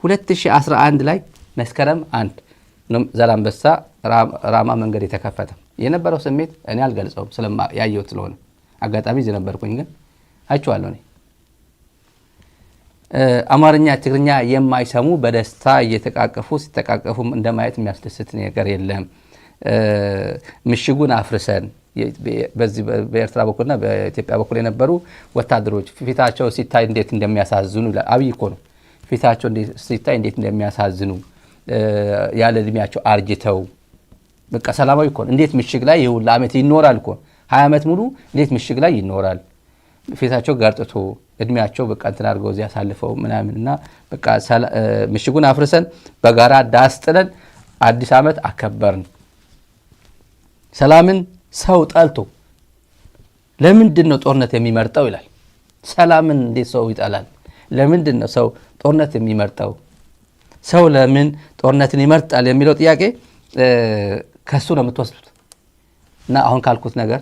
2011 ላይ መስከረም 1 ዛላምበሳ ራማ መንገድ የተከፈተ የነበረው ስሜት እኔ አልገልጸውም ያየሁት ስለሆነ አጋጣሚ እዚህ ነበርኩኝ ግን አይቼዋለሁ እኔ አማርኛ ትግርኛ የማይሰሙ በደስታ እየተቃቀፉ ሲተቃቀፉ እንደማየት የሚያስደስት ነገር የለም ምሽጉን አፍርሰን በዚህ በኤርትራ በኩልና በኢትዮጵያ በኩል የነበሩ ወታደሮች ፊታቸው ሲታይ እንዴት እንደሚያሳዝኑ አብይ እኮ ነው ፊታቸው ሲታይ እንዴት እንደሚያሳዝኑ ያለ እድሜያቸው አርጅተው በቃ ሰላማዊ እኮ እንዴት ምሽግ ላይ ይሁን ለአመት ይኖራል እኮ 20 አመት ሙሉ እንዴት ምሽግ ላይ ይኖራል ፊታቸው ጋርጥቶ እድሜያቸው በቃ እንትን አድርገው እዚያ ያሳልፈው ምናምንና በቃ ምሽጉን አፍርሰን በጋራ ዳስ ጥለን አዲስ አመት አከበርን ሰላምን ሰው ጠልቶ ለምንድን ነው ጦርነት የሚመርጠው ይላል ሰላምን እንዴት ሰው ይጣላል ለምንድን ነው ሰው ጦርነት የሚመርጠው ሰው ለምን ጦርነትን ይመርጣል የሚለው ጥያቄ ከሱ ነው የምትወስዱት እና አሁን ካልኩት ነገር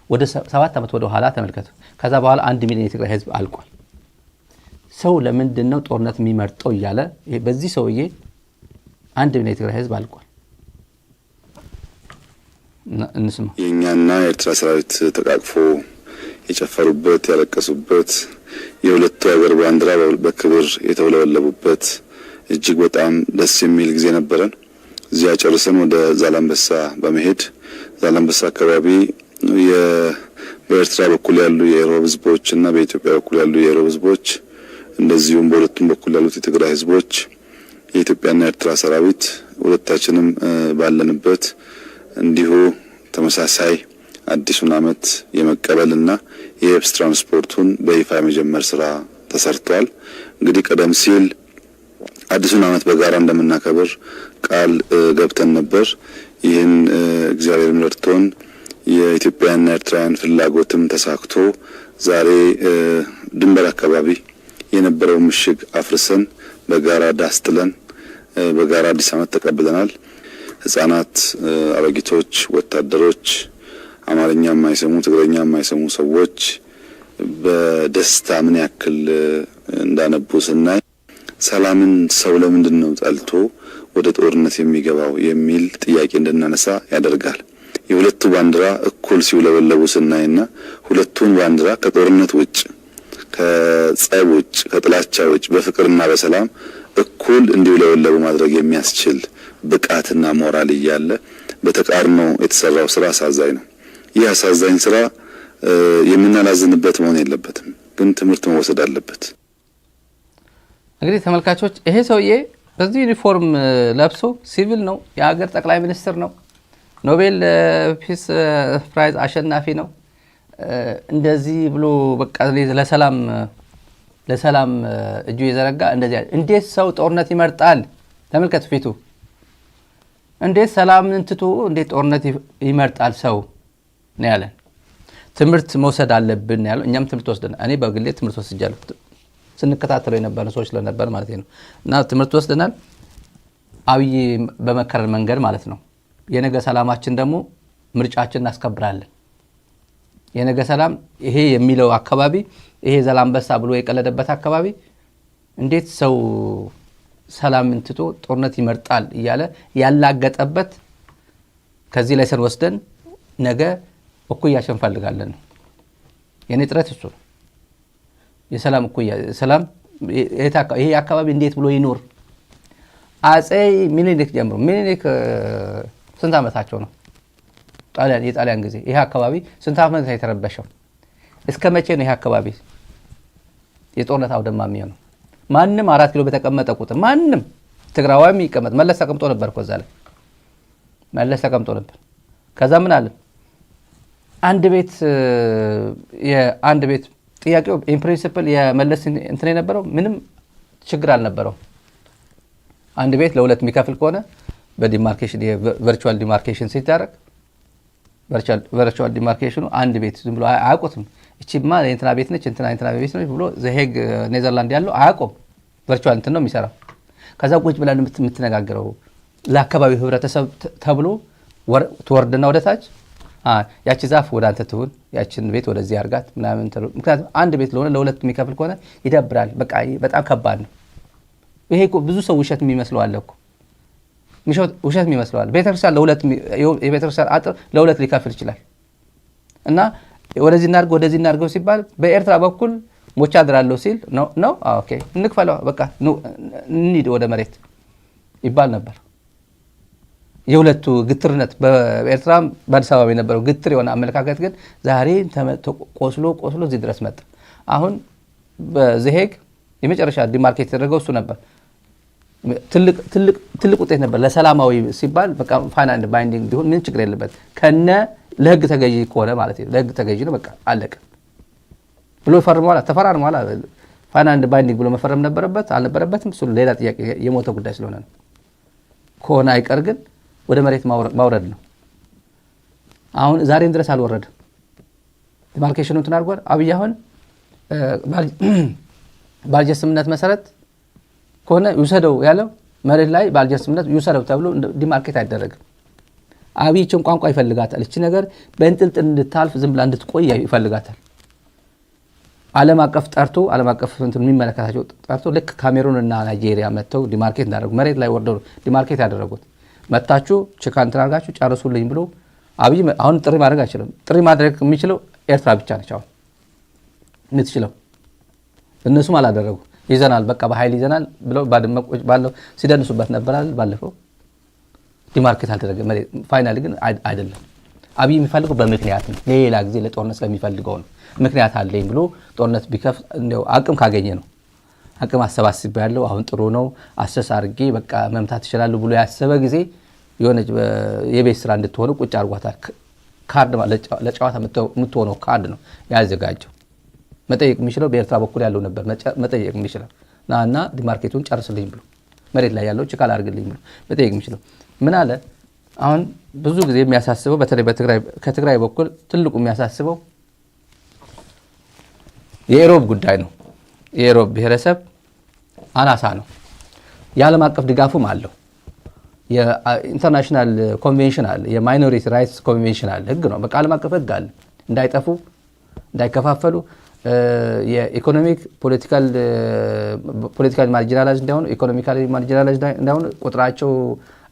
ወደ 7 አመት ወደ ኋላ ተመልከቱ ከዛ በኋላ 1 ሚሊዮን የትግራይ ህዝብ አልቋል ሰው ለምንድን ነው ጦርነት የሚመርጠው ይያለ በዚህ ሰውዬ 1 ሚሊዮን የትግራይ ህዝብ አልቋል እንስማ የኛና የኤርትራ ሰራዊት ተቃቅፎ የጨፈሩበት ያለቀሱበት የሁለቱ ሀገር ባንዲራ በክብር የተወለወለቡበት እጅግ በጣም ደስ የሚል ጊዜ ነበረን እዚያ ጨርሰን ወደ ዛላምበሳ በመሄድ ዛላምበሳ አካባቢ በኤርትራ በኩል ያሉ የኢሮብ ህዝቦችና በኢትዮጵያ በኩል ያሉ የኢሮብ ህዝቦች እንደዚሁም በሁለቱም በኩል ያሉት የትግራይ ህዝቦች የኢትዮጵያና የኤርትራ ሰራዊት ሁለታችንም ባለንበት እንዲሁ ተመሳሳይ አዲሱን አመት የመቀበልና የየብስ ትራንስፖርቱን በይፋ የመጀመር ስራ ተሰርቷል እንግዲህ ቀደም ሲል አዲሱን አመት በጋራ እንደምናከብር ቃል ገብተን ነበር ይህን እግዚአብሔር ምርቶን የኢትዮጵያና ኤርትራን ፍላጎትም ተሳክቶ ዛሬ ድንበር አካባቢ የነበረው ምሽግ አፍርሰን በጋራ ዳስጥለን በጋራ አዲስ አመት ተቀብለናል ህፃናት አሮጊቶች ወታደሮች አማርኛ የማይሰሙ ትግርኛ የማይሰሙ ሰዎች በደስታ ምን ያክል እንዳነቡ ስናይ ሰላምን ሰው ለምንድን ነው ጠልቶ ወደ ጦርነት የሚገባው የሚል ጥያቄ እንድናነሳ ያደርጋል የሁለቱ ባንዲራ እኩል ሲውለበለቡ ስናይና ሁለቱን ባንዲራ ከጦርነት ውጭ ከጸብ ውጭ ከጥላቻ ውጭ በፍቅርና በሰላም እኩል እንዲውለበለቡ ማድረግ የሚያስችል ብቃትና ሞራል ይያለ በተቃርኖ የተሰራው ስራ አሳዛኝ ነው ይህ አሳዛኝ ስራ የምናላዝንበት መሆን የለበትም ግን ትምህርት መወሰድ አለበት እንግዲህ ተመልካቾች ይሄ ሰውዬ በዚህ ዩኒፎርም ለብሶ ሲቪል ነው የሀገር ጠቅላይ ሚኒስትር ነው ኖቤል ፒስ ፕራይዝ አሸናፊ ነው እንደዚህ ብሎ በቃ ለሰላም እጁ የዘረጋ እንደዚህ እንዴት ሰው ጦርነት ይመርጣል ተመልከቱ ፊቱ እንዴት ሰላምን ትቶ እንዴት ጦርነት ይመርጣል ሰው ነው ያለን ትምህርት መውሰድ አለብን ያለው እኛም ትምህርት ወስደናል እኔ በግሌ ትምህርት ወስጃለሁ ስንከታተለው የነበረን ሰዎች ለነበር ማለት ነው እና ትምህርት ወስደናል አብይ በመከረን መንገድ ማለት ነው የነገ ሰላማችን ደግሞ ምርጫችን እናስከብራለን የነገ ሰላም ይሄ የሚለው አካባቢ ይሄ ዛላምበሳ ብሎ የቀለደበት አካባቢ እንዴት ሰው ሰላምን ትቶ ጦርነት ይመርጣል ይያለ ያላገጠበት ከዚህ ላይ ሰን ወስደን ነገ እኩያችን ፈልጋለን የኔ ጥረት እሱ የሰላም እኩያ ሰላም ይሄ አካባቢ እንዴት ብሎ ይኖር አጼ ሚኒሊክ ጀምሮ ሚኒሊክ ስንት አመታቸው ነው የጣሊያን ጊዜ ይሄ አካባቢ ስንት አመት ነው የተረበሸው እስከ መቼ ነው ይሄ አካባቢ የጦርነት አውደማ የሚሆነው ማንንም 4 ኪሎ በተቀመጠ ቁጥር ማንንም ትግራዋይም ይቀመጥ መለስ ተቀምጦ ነበር ኮዛ ላይ መለስ ተቀምጦ ነበር ከዛ ምን አለ አንድ ቤት ጥያቄው ኢን ፕሪንሲፕል የመለስ እንትን የነበረው ምንም ችግር አልነበረው አንድ ቤት ለሁለት የሚከፍል ከሆነ በዲማርኬሽን የቨርቹዋል ዲማርኬሽን ሲታረቅ ቨርቹዋል ዲማርኬሽኑ አንድ ቤት ዝም ብሎ አያውቁትም እቺማ የእንትና ቤት ነች እንትና ቤት ነች ብሎ ዘሄግ ኔዘርላንድ ያለው አያውቁም ቨርቹዋል እንትን ነው የሚሰራው ከዛ ቁጭ ብለን የምትነጋገረው ለአካባቢው ህብረተሰብ ተብሎ ተወርደና ወደታች ያቺ ዛፍ ወደ አንተ ትሁን ያቺን ቤት ወደዚህ አርጋት ምናምን ምክንያቱም አንድ ቤት ለሆነ ለሁለት የሚከፍል ከሆነ ይደብራል በቃ በጣም ከባድ ነው ይሄ እኮ ብዙ ሰው ውሸት የሚመስለው አለ እኮ ውሸት የሚመስለው አለ። ቤተክርስቲያን ለሁለት የቤተክርስቲያን አጥር ለሁለት ሊከፍል ይችላል። እና ወደዚህ እናድርገው ሲባል በኤርትራ በኩል ሞቻ አድራለሁ ሲል ነው ኦኬ እንክፈለው በቃ እንሂድ ወደ መሬት ይባል ነበር። የሁለቱ ግትርነት በኤርትራም በአዲስ አበባ የነበረው ግትር የሆነ አመለካከት ግን ዛሬ ቆስሎ እዚህ ድረስ መጣ። አሁን በዘሄግ የመጨረሻ ዲማርኬት የተደረገው እሱ ነበር። ትልቅ ውጤት ነበር። ለሰላማዊ ሲባል በቃ ፋይናል ባይንዲንግ ቢሆን ምን ችግር የለበት ከነ ለህግ ተገዢ ከሆነ ማለት ነው። ለህግ ተገዢ ነው በቃ አለቀ ብሎ ፈርሟል። ተፈራርሟል። ፋይናል ባይንዲንግ ብሎ መፈረም ነበረበት አልነበረበትም? እሱ ሌላ ጥያቄ የሞተ ጉዳይ ስለሆነ ነው። ከሆነ አይቀር ግን ወደ መሬት ማውረድ ነው። አሁን ዛሬም ድረስ አልወረድም። ዲማርኬሽኑን ተናርጓል። አብይ አሁን በአልጀር ስምምነት መሰረት ከሆነ ይውሰደው ያለው መሬት ላይ በአልጀር ስምምነት ይውሰደው ተብሎ ዲማርኬት አይደረግም። አብይ ይህችን ቋንቋ ይፈልጋታል። እቺ ነገር በእንጥልጥል እንድታልፍ ዝም ብላ እንድትቆይ ይፈልጋታል። ዓለም አቀፍ እንትን የሚመለከታቸው ጠርቶ ልክ ካሜሩንና ናይጄሪያ መጥተው ዲማርኬት እንዳደረጉ መሬት ላይ ወርደው ዲማርኬት ያደረጉት መታችሁ ችካን ተናርጋችሁ ጨርሱልኝ ብሎ አብይ አሁን ጥሪ ማድረግ አይችልም። ጥሪ ማድረግ የሚችለው ኤርትራ ብቻ ነች አሁን የምትችለው። እነሱም አላደረጉ ይዘናል በቃ በኃይል ይዘናል ብለው ባለው ሲደንሱበት ነበራል። ባለፈው ዲማርኬት አልተደረገ መሬት ፋይናሊ ግን አይደለም። አብይ የሚፈልገው በምክንያት ነው። ሌላ ጊዜ ለጦርነት ስለሚፈልገው ነው። ምክንያት አለኝ ብሎ ጦርነት ቢከፍት እንደው አቅም ካገኘ ነው። አቅም አሰባስብ ያለው አሁን ጥሩ ነው አሰስ አድርጌ በቃ መምታት ይችላል ብሎ ያሰበ ጊዜ የሆነ የቤት ስራ እንድትሆኑ ቁጭ አድርጓታል። ካርድ ለጨዋታ የምትሆነው ካርድ ነው ያዘጋጀው። መጠየቅ የሚችለው በኤርትራ በኩል ያለው ነበር መጠየቅ የሚችለው እና ዲማርኬቱን ጨርስልኝ ብሎ መሬት ላይ ያለው ችካል አድርግልኝ ብሎ መጠየቅ የሚችለው ምን አለ። አሁን ብዙ ጊዜ የሚያሳስበው በተለይ ከትግራይ በኩል ትልቁ የሚያሳስበው የኢሮብ ጉዳይ ነው። የኢሮብ ብሔረሰብ አናሳ ነው። የዓለም አቀፍ ድጋፉም አለው። የኢንተርናሽናል ኮንቬንሽን አለ። የማይኖሪቲ ራይትስ ኮንቬንሽን አለ። ህግ ነው በቃ ዓለም አቀፍ ህግ አለ። እንዳይጠፉ እንዳይከፋፈሉ የኢኮኖሚክ ፖለቲካል ማርጂናላይዝ እንዳይሆኑ ኢኮኖሚካሊ ማርጂናላይዝ እንዳይሆኑ ቁጥራቸው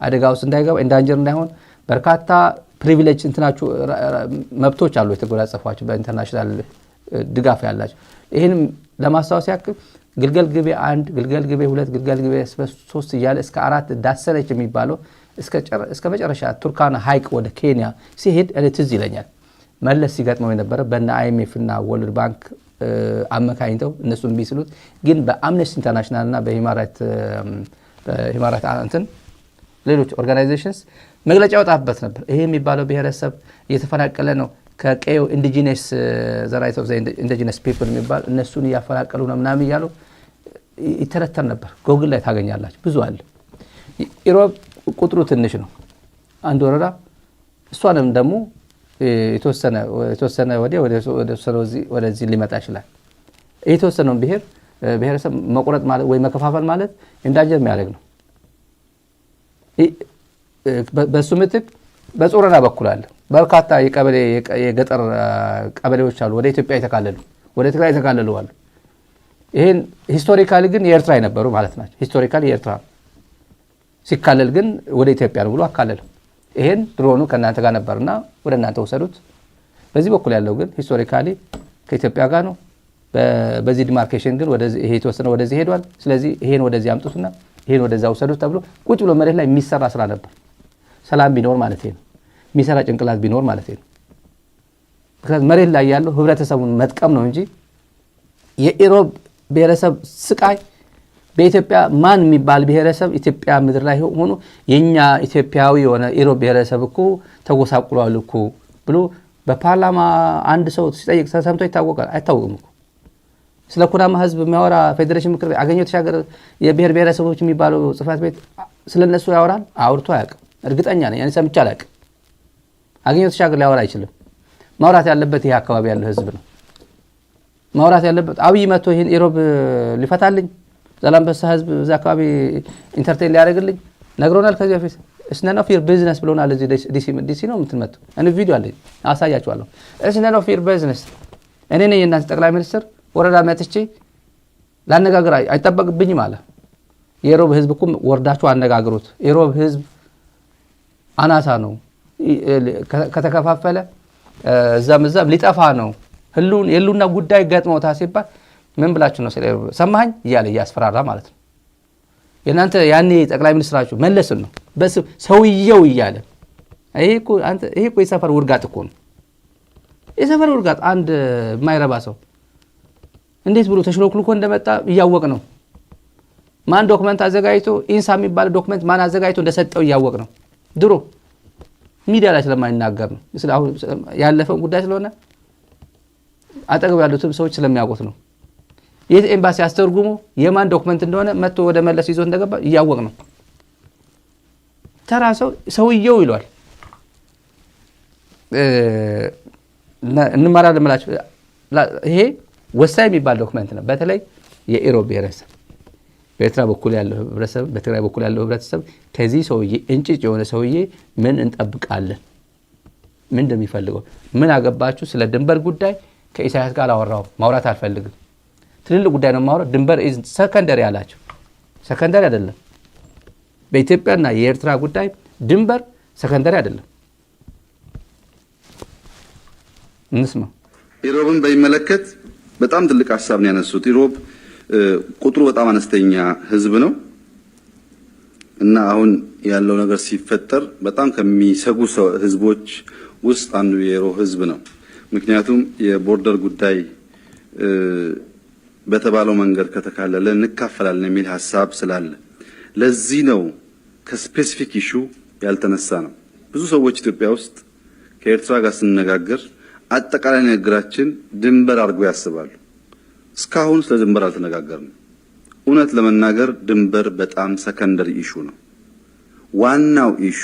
አደጋ ውስጥ እንዳይገባ ኢንዳንጀር እንዳይሆን በርካታ ፕሪቪሌጅ እንትናቸው መብቶች አሉ የተጎናጸፏቸው በኢንተርናሽናል ድጋፍ ያላቸው። ይህንም ለማስታወስ ያክል ግልገል ግቤ 1 ግልገል ግቤ 2 ግልገል ግቤ 3 እያለ እስከ 4 ዳሰነች የሚባለው እስከ መጨረሻ ቱርካና ሐይቅ ወደ ኬንያ ሲሄድ ትዝ ይለኛል። መለስ ሲገጥመው የነበረ በእነ IMF እና ወርልድ ባንክ አመካኝተው እነሱን ቢስሉት ግን በአምነስቲ ኢንተርናሽናል እና በሂውማን ራይት እንትን ሌሎች ኦርጋናይዜሽንስ መግለጫ ወጣበት ነበር። ይሄ የሚባለው ብሔረሰብ እየተፈናቀለ ነው ከቀዩ ኢንዲጂነስ ዘ ራይት ኦፍ ዘ ኢንዲጂነስ ፒፕል የሚባል እነሱን እያፈናቀሉ ነው ምናምን እያሉ ይተረተር ነበር። ጎግል ላይ ታገኛላችሁ። ብዙ አለ። ኢሮብ ቁጥሩ ትንሽ ነው አንድ ወረዳ። እሷንም ደግሞ የተወሰነ ወደዚህ ሊመጣ ይችላል። የተወሰነውን ብሔረሰብ መቁረጥ ማለት ወይ መከፋፈል ማለት ኢንዳንጀር የሚያደርግ ነው። በሱ ምትክ በጾረና በኩል አለ በርካታ የገጠር ቀበሌዎች አሉ። ወደ ኢትዮጵያ የተካለሉ ወደ ትግራይ የተካለሉ አሉ። ይሄን ሂስቶሪካሊ ግን የኤርትራ የነበሩ ማለት ናቸው። ሂስቶሪካሊ የኤርትራ ሲካለል ግን ወደ ኢትዮጵያ ነው ብሎ አካለለ። ይሄን ድሮኑ ከእናንተ ጋር ነበርና ወደ እናንተ ወሰዱት። በዚህ በኩል ያለው ግን ሂስቶሪካሊ ከኢትዮጵያ ጋር ነው። በዚህ ዲማርኬሽን ግን ወደዚህ ይሄ የተወሰነ ወደዚህ ሄዷል። ስለዚህ ይሄን ወደዚህ አምጡትና ይሄን ወደዛ ወሰዱት ተብሎ ቁጭ ብሎ መሬት ላይ የሚሰራ ስራ ነበር። ሰላም ቢኖር ማለት ነው። የሚሰራ ጭንቅላት ቢኖር ማለት ነው። ምክንያቱም መሬት ላይ ያለው ህብረተሰቡን መጥቀም ነው እንጂ የኢሮብ ብሔረሰብ ስቃይ በኢትዮጵያ ማን የሚባል ብሔረሰብ ኢትዮጵያ ምድር ላይ ሆኖ የኛ ኢትዮጵያዊ የሆነ ኢሮብ ብሔረሰብ እኮ ተጎሳቁሏል እኮ ብሎ በፓርላማ አንድ ሰው ሲጠይቅ ተሰምቶ ይታወቃል? አይታወቅም እኮ። ስለ ኩናማ ህዝብ የሚያወራ ፌዴሬሽን ምክር ቤት አገኘሁ ተሻገር የብሔር ብሔረሰቦች የሚባለው ጽሕፈት ቤት ስለነሱ ያወራል? አውርቶ አያውቅም። እርግጠኛ ነኝ እኔ ሰምቼ አላውቅም። አገኘሁ ተሻገር ሊያወራ አይችልም። ማውራት ያለበት ይሄ አካባቢ ያለው ህዝብ ነው ማውራት ያለበት። አብይ መጥቶ ይሄን ኢሮብ ሊፈታልኝ ዛላምበሳ ህዝብ እዛ አካባቢ ኢንተርቴን ሊያደርግልኝ ነግሮናል ከዚህ በፊት። It's none of your business ብሎናል። እዚህ ዲሲ ነው የምትመጡ። እኔ ቪዲዮ አለኝ አሳያችኋለሁ። It's none of your business። እኔ ነኝ የእናንተ ጠቅላይ ሚኒስትር ወረዳ መጥቼ ላነጋግር አይጠበቅብኝም አለ። የሮብ ህዝብ እኮ ወርዳችሁ አነጋግሩት። የሮብ ህዝብ አናሳ ነው፣ ከተከፋፈለ እዛም ሊጠፋ ነው፣ የሉና ጉዳይ ገጥሞታ ሲባል ምን ብላችሁ ነው ሰማኸኝ እያለ እያስፈራራ ማለት ነው። የእናንተ ያኔ ጠቅላይ ሚኒስትራችሁ መለስን ነው በስም ሰውየው እያለ ይሄ እኮ የሰፈር ውርጋጥ እኮ ነው። የሰፈር ውርጋጥ አንድ የማይረባ ሰው እንዴት ብሎ ተሽሎክልኮ እንደመጣ እያወቅ ነው። ማን ዶክመንት አዘጋጅቶ ኢንሳ የሚባል ዶክመንት ማን አዘጋጅቶ እንደሰጠው እያወቅ ነው። ድሮ ሚዲያ ላይ ስለማይናገር ነው። አሁን ያለፈው ጉዳይ ስለሆነ አጠገብ ያሉትም ሰዎች ስለሚያውቁት ነው። የት ኤምባሲ አስተርጉሞ የማን ዶክመንት እንደሆነ መጥቶ ወደ መለስ ይዞ እንደገባ እያወቅ ነው። ተራ ሰውየው ይሏል። እንማራለን ማለት ይሄ ወሳኝ የሚባል ዶክመንት ነው። በተለይ የኢሮብ ብሔረሰብ በኤርትራ በኩል ያለው ህብረተሰብ፣ በትግራይ በኩል ያለው ህብረተሰብ ከዚህ ሰውዬ እንጭጭ የሆነ ሰውዬ ምን እንጠብቃለን? ምን እንደሚፈልገው ምን አገባችሁ? ስለ ድንበር ጉዳይ ከኢሳያስ ጋር አወራው ማውራት አልፈልግም። ትልልቅ ጉዳይ ነው ማውራት። ድንበር ኢዝ ሰከንደሪ አላቸው። ሰከንደሪ አይደለም። በኢትዮጵያና የኤርትራ ጉዳይ ድንበር ሰከንደሪ አይደለም። እንስማ። ኢሮብን በሚመለከት በጣም ትልቅ ሀሳብ ነው ያነሱት። ኢሮብ ቁጥሩ በጣም አነስተኛ ህዝብ ነው እና አሁን ያለው ነገር ሲፈጠር በጣም ከሚሰጉ ህዝቦች ውስጥ አንዱ የኢሮብ ህዝብ ነው። ምክንያቱም የቦርደር ጉዳይ በተባለው መንገድ ከተካለለ እንካፈላለን የሚል ሀሳብ ስላለ ለዚህ ነው ከስፔሲፊክ ኢሹ ያልተነሳ ነው። ብዙ ሰዎች ኢትዮጵያ ውስጥ ከኤርትራ ጋር ስንነጋገር አጠቃላይ ንግግራችን ድንበር አድርጎ ያስባሉ። እስካሁን ስለ ድንበር አልተነጋገርንም። እውነት ለመናገር ድንበር በጣም ሰከንደሪ ኢሹ ነው። ዋናው ኢሹ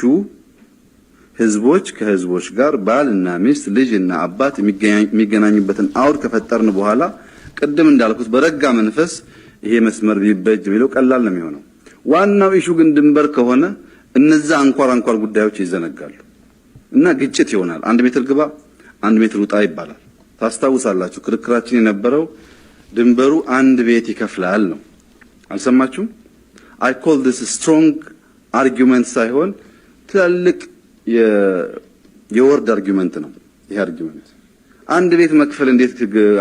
ህዝቦች ከህዝቦች ጋር ባልና ሚስት ልጅና አባት የሚገናኙበትን አውድ ከፈጠርን በኋላ ቅድም እንዳልኩት በረጋ መንፈስ ይሄ መስመር ቢበጅ ቢለው ቀላል ነው የሚሆነው። ዋናው ኢሹ ግን ድንበር ከሆነ እነዛ አንኳር ጉዳዮች ይዘነጋሉ እና ግጭት ይሆናል። 1 ሜትር ግባ 1 ሜትር ውጣ ይባላል። ታስታውሳላችሁ ክርክራችን የነበረው ድንበሩ 1 ቤት ይከፍላል ነው። አልሰማችሁም? I call this a strong argument ሳይሆን ትልቅ የወርድ አርጊመንት ነው። ይሄ አርጊመንት 1 ቤት መክፈል እንዴት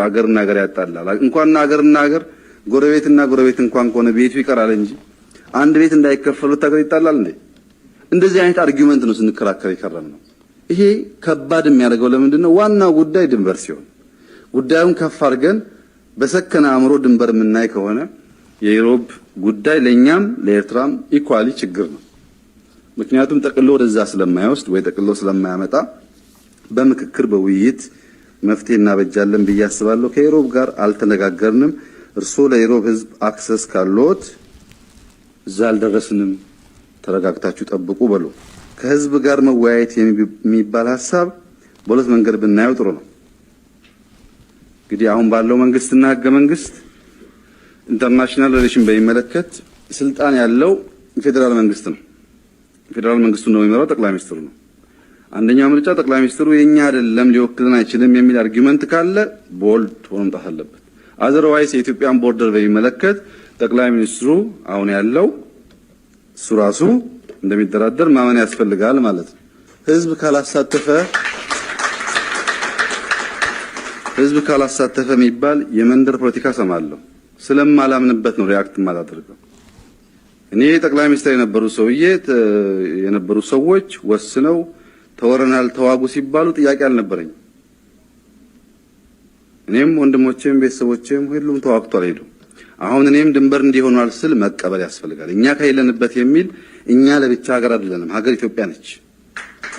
አገርና አገር ያጣላል? እንኳን አገርና አገር ጎረቤትና ጎረቤት እንኳን ከሆነ ቤቱ ይቀራል እንጂ 1 ቤት እንዳይከፈሉት አገር ይጣላል እንዴ? እንደዚህ አይነት አርጊመንት ነው ስንከራከር ይከረም ነው። ይሄ ከባድ የሚያደርገው ለምንድነው? ዋናው ጉዳይ ድንበር ሲሆን ጉዳዩን ከፍ አድርገን በሰከነ አእምሮ ድንበር የምናይ ከሆነ የኢሮብ ጉዳይ ለኛም ለኤርትራም ኢኳሊ ችግር ነው። ምክንያቱም ጠቅሎ ወደዛ ስለማይወስድ ወይ ጠቅሎ ስለማያመጣ በምክክር በውይይት መፍትሄ እናበጃለን ብዬ አስባለሁ። ከኢሮብ ጋር አልተነጋገርንም። እርሶ ለኢሮብ ህዝብ አክሰስ ካሎት እዛ አልደረስንም፣ ተረጋግታችሁ ጠብቁ በሉ። ከህዝብ ጋር መወያየት የሚባል ሐሳብ በሁለት መንገድ ብናየው ጥሩ ነው። እንግዲህ አሁን ባለው መንግስትና ህገ መንግስት ኢንተርናሽናል ሪሌሽን በሚመለከት ስልጣን ያለው ፌደራል መንግስት ነው። ፌደራል መንግስቱ ነው የሚመራው፣ ጠቅላይ ሚኒስትሩ ነው። አንደኛው ምርጫ ጠቅላይ ሚኒስትሩ የኛ አይደለም ሊወክልን አይችልም የሚል አርጊመንት ካለ ቦልድ ሆኖ መምጣት አለበት። አዘርዋይስ የኢትዮጵያን ቦርደር በሚመለከት ጠቅላይ ሚኒስትሩ አሁን ያለው እሱ ራሱ እንደሚደራደር ማመን ያስፈልጋል ማለት ነው። ህዝብ ካላሳተፈ የሚባል የመንደር ፖለቲካ ሰማለሁ። ስለማላምንበት ነው ሪአክት ማላደርገው። እኔ ጠቅላይ ሚኒስትር የነበሩ ሰዎች ወስነው ተወረናል ተዋጉ ሲባሉ ጥያቄ አልነበረኝ። እኔም ወንድሞቼም ቤተሰቦቼም ሁሉም ተዋግቷል ሄዱ። አሁን እኔም ድንበር እንዲሆናል ስል መቀበል ያስፈልጋል። እኛ ከሌለንበት የሚል እኛ ለብቻ ሀገር አይደለንም፣ ሀገር ኢትዮጵያ ነች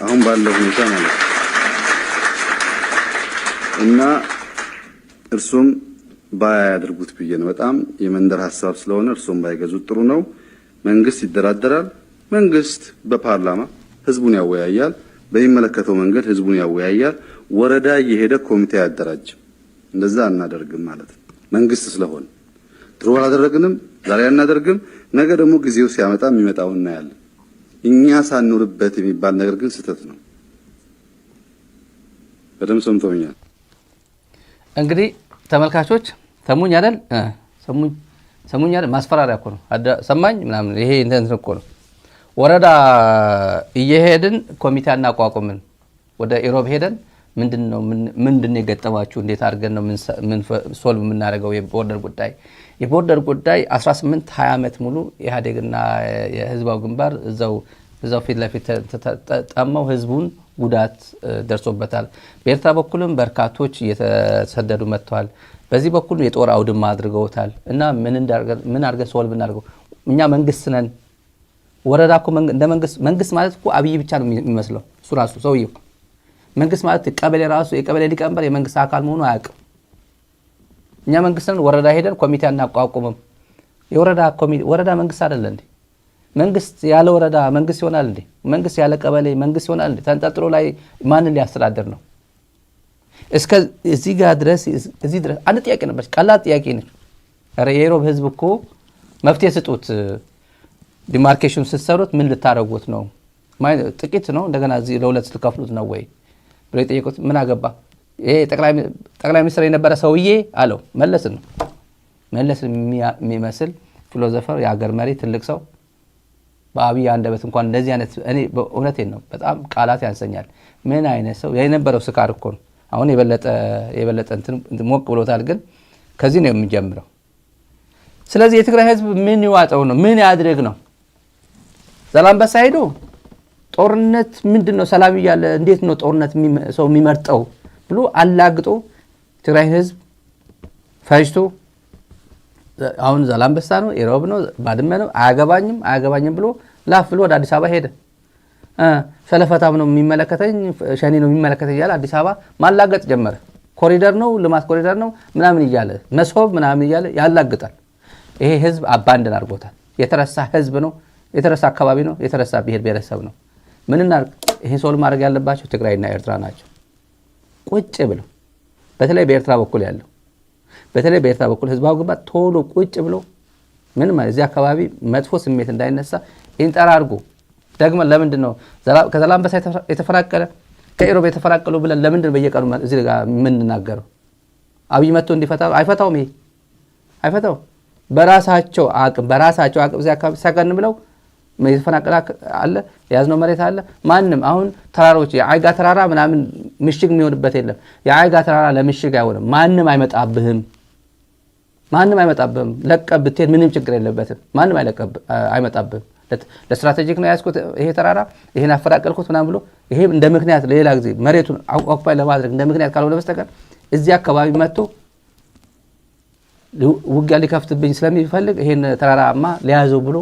አሁን ባለው ሁኔታ ማለት እና እርሱም ባያደርጉት ብዬ ነው። በጣም የመንደር ሐሳብ ስለሆነ እርሱም ባይገዙት ጥሩ ነው። መንግስት ይደራደራል። መንግስት በፓርላማ ህዝቡን ያወያያል። በሚመለከተው መንገድ ህዝቡን ያወያያል። ወረዳ የሄደ ኮሚቴ ያደራጅ። እንደዛ እናደርግም ማለት ነው። መንግስት ስለሆነ ድሮ አላደረግንም፣ ዛሬ አናደርግም። ነገ ደግሞ ጊዜው ሲያመጣ የሚመጣው እናያለን። እኛ ሳንኖርበት የሚባል ነገር ግን ስህተት ነው። በደም ሰምተውኛል። እንግዲህ ተመልካቾች ሰሙኝ አይደል? ሰሙኝ። ሰሙኛል ማስፈራሪያ እኮ ነው ሰማኝ ምናምን ይሄ እንትን እኮ ነው ወረዳ እየሄድን ኮሚቴ አናቋቁምን ወደ ኢሮብ ሄደን ምንድነው የገጠማችሁ እንዴት አድርገን ነው ምን ሶልቭ የምናደርገው የቦርደር ጉዳይ 18 20 ዓመት ሙሉ ኢህአዴግና የህዝባው ግንባር እዛው ፊት ለፊት ተጣመው ህዝቡን ጉዳት ደርሶበታል በኤርትራ በኩልም በርካቶች እየተሰደዱ መጥተዋል በዚህ በኩል የጦር አውድማ አድርገውታል እና ምን አድርገን ሶልቭ እናድርገው እኛ መንግስት ነን ወረዳ እኮ እንደ መንግስት ማለት እኮ አብይ ብቻ ነው የሚመስለው እሱ ራሱ ሰውየው መንግስት ማለት ቀበሌ ራሱ የቀበሌ ሊቀመንበር የመንግስት አካል መሆኑ አያውቅም እኛ መንግስት ነን ወረዳ ሄደን ኮሚቴ አናቋቁምም ወረዳ መንግስት አይደለ እንዴ መንግስት ያለ ወረዳ መንግስት ይሆናል እንዴ መንግስት ያለ ቀበሌ መንግስት ይሆናል እንዴ ተንጠልጥሎ ላይ ማንን ሊያስተዳድር ነው እስከ እዚህ ጋር ድረስ አንድ ጥያቄ ነበር ቀላል ጥያቄ ነው የኢሮብ ህዝብ እኮ መፍትሄ ስጡት ዲማርኬሽን ስትሰሩት ምን ልታረጉት ነው ጥቂት ነው እንደገና እዚህ ለሁለት ልከፍሉት ነው ወይ ብሎ ጠየቁት ምን አገባ ይሄ ጠቅላይ ሚኒስትር የነበረ ሰውዬ አለው መለስ የሚመስል ፊሎሶፈር የሀገር መሪ ትልቅ ሰው በአብይ አንደበት እንኳን እንደዚህ አይነት እኔ በእውነቴን ነው በጣም ቃላት ያንሰኛል ምን አይነት ሰው የነበረው ስካር እኮ ነው አሁን የበለጠ እንትን ሞቅ ብሎታል ግን ከዚህ ነው የሚጀምረው ስለዚህ የትግራይ ህዝብ ምን ይዋጣው ነው ምን ያድርግ ነው ዛላምበሳ ሄዶ ጦርነት ምንድነው ሰላም ይያለ እንዴት ነው ጦርነት ሰው የሚመርጠው ብሎ አላግጦ ትግራይ ህዝብ ፈጅቶ አሁን ዛላምበሳ ነው ኢሮብ ነው ባድመ ነው አያገባኝም ብሎ ላፍ ብሎ ወደ አዲስ አበባ ሄደ ሸለፈታም ነው የሚመለከተኝ ሸኔ ነው የሚመለከተኝ ያለ አዲስ አበባ ማላገጥ ጀመረ ኮሪደር ነው ልማት ኮሪደር ነው ምናምን ይያለ መስሆብ ምናምን ይያለ ያላግጣል ይሄ ህዝብ አባንደን አድርጎታል የተረሳ ህዝብ ነው የተረሳ አካባቢ ነው የተረሳ ብሔረሰብ ነው ምንና ይሄ ሶል ማድረግ ያለባቸው ትግራይና ኤርትራ ናቸው ቁጭ ብለው በተለይ በኤርትራ በኩል ህዝባው ግባ ቶሎ ቁጭ ብሎ ምን ማለት እዚህ አካባቢ መጥፎ ስሜት እንዳይነሳ ኢንጠራርጎ ደግሞ ለምንድን ነው ከዛላምበሳ የተፈራቀለ ከኢሮብ የተፈራቀሉ ብለን ለምንድን ነው በየቀኑ እዚህ ጋር የምንናገረው አብይ መጥቶ እንዲፈታው አይፈታውም ይሄ አይፈታው በራሳቸው አቅም እዚህ አካባቢ ሰቀን ብለው የተፈናቀለ አለ ያዝነው መሬት አለ ማንም አሁን ተራሮች የአይጋ ተራራ ምናምን ምሽግ የሚሆንበት የለም የአይጋ ተራራ ለምሽግ አይሆንም ማንም አይመጣብህም ለቀብት ምንም ችግር የለበትም ማንም አይመጣብህም ለስትራቴጂክ ነው ያስኩት ይሄ ተራራ ይሄን አፈራቀልኩት ምናምን ብሎ ይሄ እንደ ምክንያት ለሌላ ጊዜ መሬቱን ኦኩፓይ ለማድረግ እንደ ምክንያት ካልሆነ በስተቀር እዚህ አካባቢ መጥቶ ውጊያ ሊከፍትብኝ ስለሚፈልግ ይሄን ተራራማ ሊያዘው ብሎ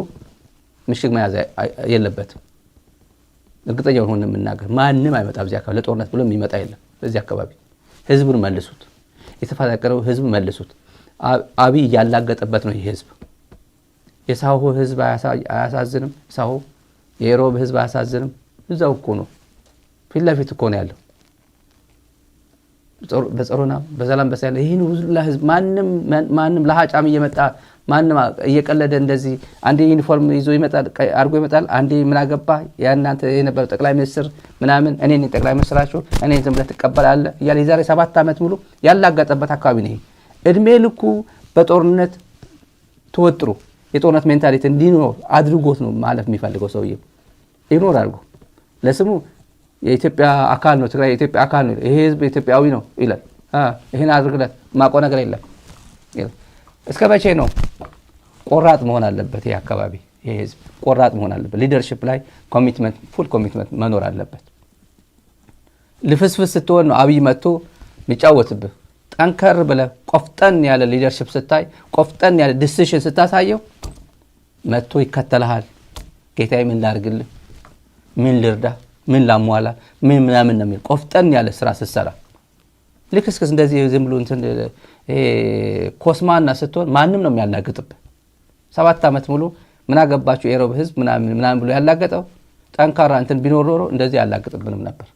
ምሽግ መያዝ የለበትም እርግጠኛው ሆነ የምናገር ማንም አይመጣም እዚህ አካባቢ ለጦርነት ብሎ የሚመጣ የለም በዚህ አካባቢ ህዝቡን መልሱት የተፈናቀለው ህዝብ መልሱት አብይ ያላገጠበት ነው ይሄ ህዝብ የሳሆ ህዝብ አያሳዝንም ሳሆ የኢሮብ ህዝብ አያሳዝንም እዛው እኮ ነው ፊት ለፊት እኮ ነው ያለው በጸሮና በዛላምበሳ ያለ ይሄን ሁሉ ህዝብ ማንም ለሃጫም እየመጣ ማንም እየቀለደ እንደዚህ አንዴ ዩኒፎርም ይዞ ይመጣል አርጎ ይመጣል አንዴ ምን አገባ ያንንተ የነበረው ጠቅላይ ሚኒስትር ምናምን እኔ ነኝ ጠቅላይ ሚኒስትራችሁ እኔ ዝም ብለህ ትቀበላለህ እያለ የዛሬ 7 ዓመት ሙሉ ያላጋጠበት አካባቢ ነው እድሜ ልኩ በጦርነት ተወጥሮ የጦርነት ሜንታሊቲ እንዲኖር አድርጎት ነው ማለፍ የሚፈልገው ሰውዬ ኢግኖር አድርጎ ለስሙ የኢትዮጵያ አካል ነው ትግራይ የኢትዮጵያ አካል ነው ይሄ ህዝብ ኢትዮጵያዊ ነው ይላል ይሄን አድርግለት ማቆ ነገር የለም እስከ መቼ ነው ቆራጥ መሆን አለበት ይሄ አካባቢ ይሄ ህዝብ ቆራጥ መሆን አለበት ሊደርሺፕ ላይ ኮሚትመንት ፉል ኮሚትመንት መኖር አለበት ልፍስፍስ ስትሆን ነው አብይ መጥቶ የሚጫወትብህ ጠንከር ብለህ ቆፍጠን ያለ ሊደርሺፕ ስታይ ቆፍጠን ያለ ዲሲዥን ስታሳየው መጥቶ ይከተልሃል ጌታዬ ምን ላድርግልህ ምን ልርዳ ምን ላሟላ ምን ምናምን ነው የሚል ቆፍጠን ያለ ስራ ስትሰራ ልክስክስ እንደዚህ ዝም ብሎ እንትን ኮስማና ስትሆን ማንም ነው የሚያላግጥብህ 7 ዓመት ሙሉ ምን አገባችሁ የኢሮብ ህዝብ ምናምን ብሎ ያላገጠው ጠንካራ እንትን ቢኖር ኖሮ እንደዚህ ያላግጥብንም ነበር